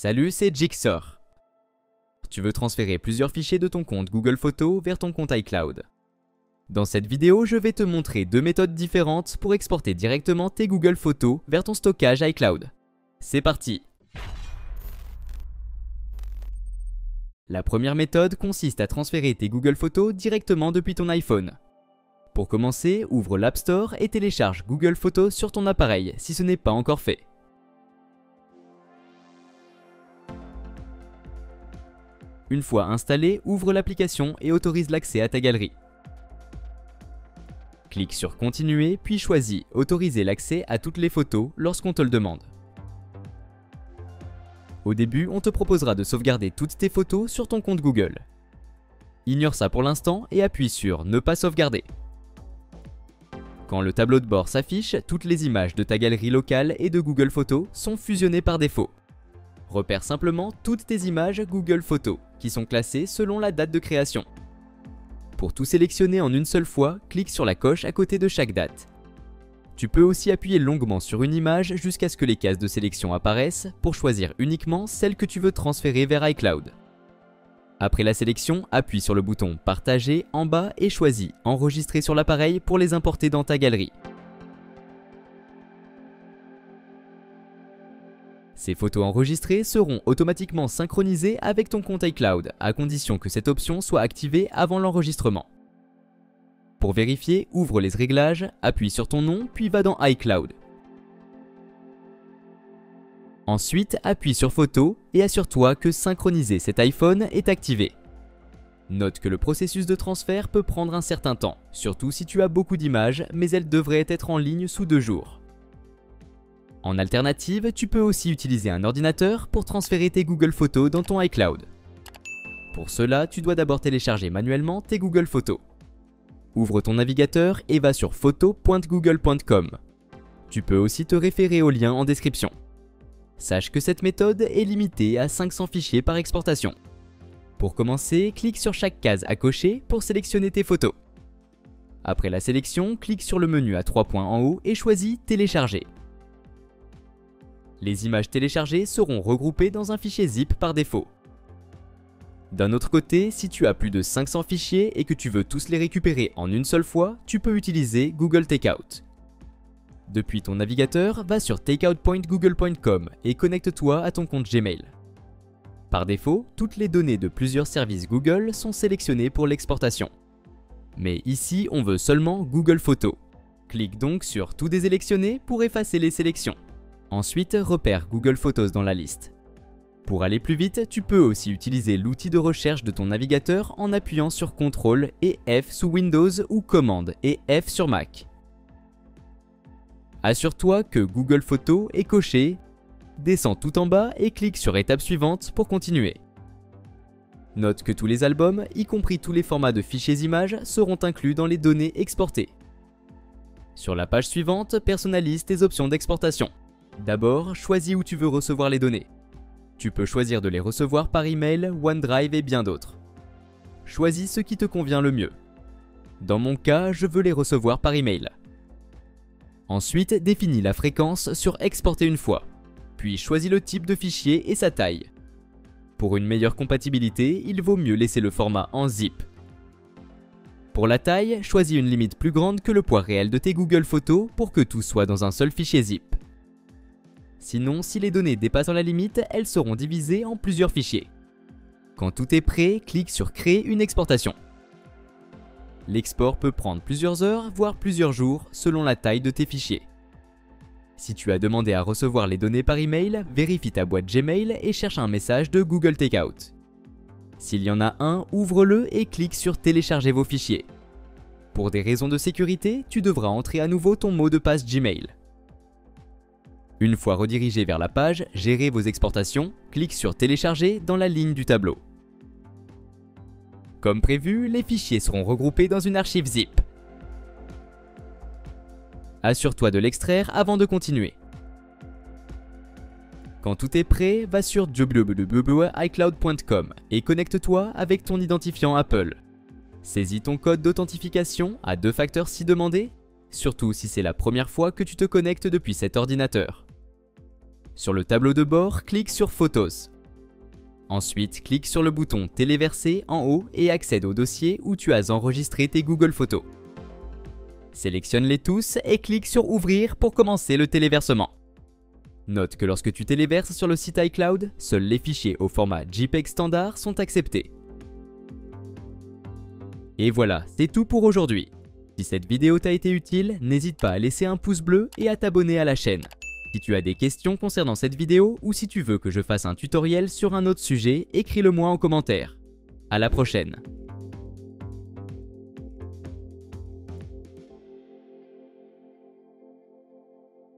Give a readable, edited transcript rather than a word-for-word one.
Salut, c'est Jigsaw. Tu veux transférer plusieurs fichiers de ton compte Google Photos vers ton compte iCloud. Dans cette vidéo, je vais te montrer deux méthodes différentes pour exporter directement tes Google Photos vers ton stockage iCloud. C'est parti! La première méthode consiste à transférer tes Google Photos directement depuis ton iPhone. Pour commencer, ouvre l'App Store et télécharge Google Photos sur ton appareil si ce n'est pas encore fait. Une fois installé, ouvre l'application et autorise l'accès à ta galerie. Clique sur Continuer, puis choisis Autoriser l'accès à toutes les photos lorsqu'on te le demande. Au début, on te proposera de sauvegarder toutes tes photos sur ton compte Google. Ignore ça pour l'instant et appuie sur Ne pas sauvegarder. Quand le tableau de bord s'affiche, toutes les images de ta galerie locale et de Google Photos sont fusionnées par défaut. Repère simplement toutes tes images Google Photos, qui sont classées selon la date de création. Pour tout sélectionner en une seule fois, clique sur la coche à côté de chaque date. Tu peux aussi appuyer longuement sur une image jusqu'à ce que les cases de sélection apparaissent pour choisir uniquement celle que tu veux transférer vers iCloud. Après la sélection, appuie sur le bouton Partager en bas et choisis Enregistrer sur l'appareil pour les importer dans ta galerie. Ces photos enregistrées seront automatiquement synchronisées avec ton compte iCloud, à condition que cette option soit activée avant l'enregistrement. Pour vérifier, ouvre les réglages, appuie sur ton nom, puis va dans iCloud. Ensuite, appuie sur Photos et assure-toi que Synchroniser cet iPhone est activé. Note que le processus de transfert peut prendre un certain temps, surtout si tu as beaucoup d'images, mais elles devraient être en ligne sous 2 jours. En alternative, tu peux aussi utiliser un ordinateur pour transférer tes Google Photos dans ton iCloud. Pour cela, tu dois d'abord télécharger manuellement tes Google Photos. Ouvre ton navigateur et va sur photos.google.com. Tu peux aussi te référer au lien en description. Sache que cette méthode est limitée à 500 fichiers par exportation. Pour commencer, clique sur chaque case à cocher pour sélectionner tes photos. Après la sélection, clique sur le menu à 3 points en haut et choisis Télécharger. Les images téléchargées seront regroupées dans un fichier zip par défaut. D'un autre côté, si tu as plus de 500 fichiers et que tu veux tous les récupérer en une seule fois, tu peux utiliser Google Takeout. Depuis ton navigateur, va sur takeout.google.com et connecte-toi à ton compte Gmail. Par défaut, toutes les données de plusieurs services Google sont sélectionnées pour l'exportation. Mais ici, on veut seulement Google Photos. Clique donc sur Tout désélectionner pour effacer les sélections. Ensuite, repère Google Photos dans la liste. Pour aller plus vite, tu peux aussi utiliser l'outil de recherche de ton navigateur en appuyant sur CTRL et F sous Windows ou Commande et F sur Mac. Assure-toi que Google Photos est coché, descends tout en bas et clique sur Étape suivante pour continuer. Note que tous les albums, y compris tous les formats de fichiers images, seront inclus dans les données exportées. Sur la page suivante, personnalise tes options d'exportation. D'abord, choisis où tu veux recevoir les données. Tu peux choisir de les recevoir par email, OneDrive et bien d'autres. Choisis ce qui te convient le mieux. Dans mon cas, je veux les recevoir par email. Ensuite, définis la fréquence sur Exporter une fois. Puis choisis le type de fichier et sa taille. Pour une meilleure compatibilité, il vaut mieux laisser le format en zip. Pour la taille, choisis une limite plus grande que le poids réel de tes Google Photos pour que tout soit dans un seul fichier zip. Sinon, si les données dépassent la limite, elles seront divisées en plusieurs fichiers. Quand tout est prêt, clique sur Créer une exportation. L'export peut prendre plusieurs heures, voire plusieurs jours, selon la taille de tes fichiers. Si tu as demandé à recevoir les données par email, vérifie ta boîte Gmail et cherche un message de Google Takeout. S'il y en a un, ouvre-le et clique sur Télécharger vos fichiers. Pour des raisons de sécurité, tu devras entrer à nouveau ton mot de passe Gmail. Une fois redirigé vers la page « Gérer vos exportations », clique sur « Télécharger » dans la ligne du tableau. Comme prévu, les fichiers seront regroupés dans une archive zip. Assure-toi de l'extraire avant de continuer. Quand tout est prêt, va sur www.icloud.com et connecte-toi avec ton identifiant Apple. Saisis ton code d'authentification à 2 facteurs si demandé, surtout si c'est la première fois que tu te connectes depuis cet ordinateur. Sur le tableau de bord, clique sur Photos. Ensuite, clique sur le bouton Téléverser en haut et accède au dossier où tu as enregistré tes Google Photos. Sélectionne-les tous et clique sur Ouvrir pour commencer le téléversement. Note que lorsque tu téléverses sur le site iCloud, seuls les fichiers au format JPEG standard sont acceptés. Et voilà, c'est tout pour aujourd'hui. Si cette vidéo t'a été utile, n'hésite pas à laisser un pouce bleu et à t'abonner à la chaîne. Si tu as des questions concernant cette vidéo ou si tu veux que je fasse un tutoriel sur un autre sujet, écris-le moi en commentaire. À la prochaine.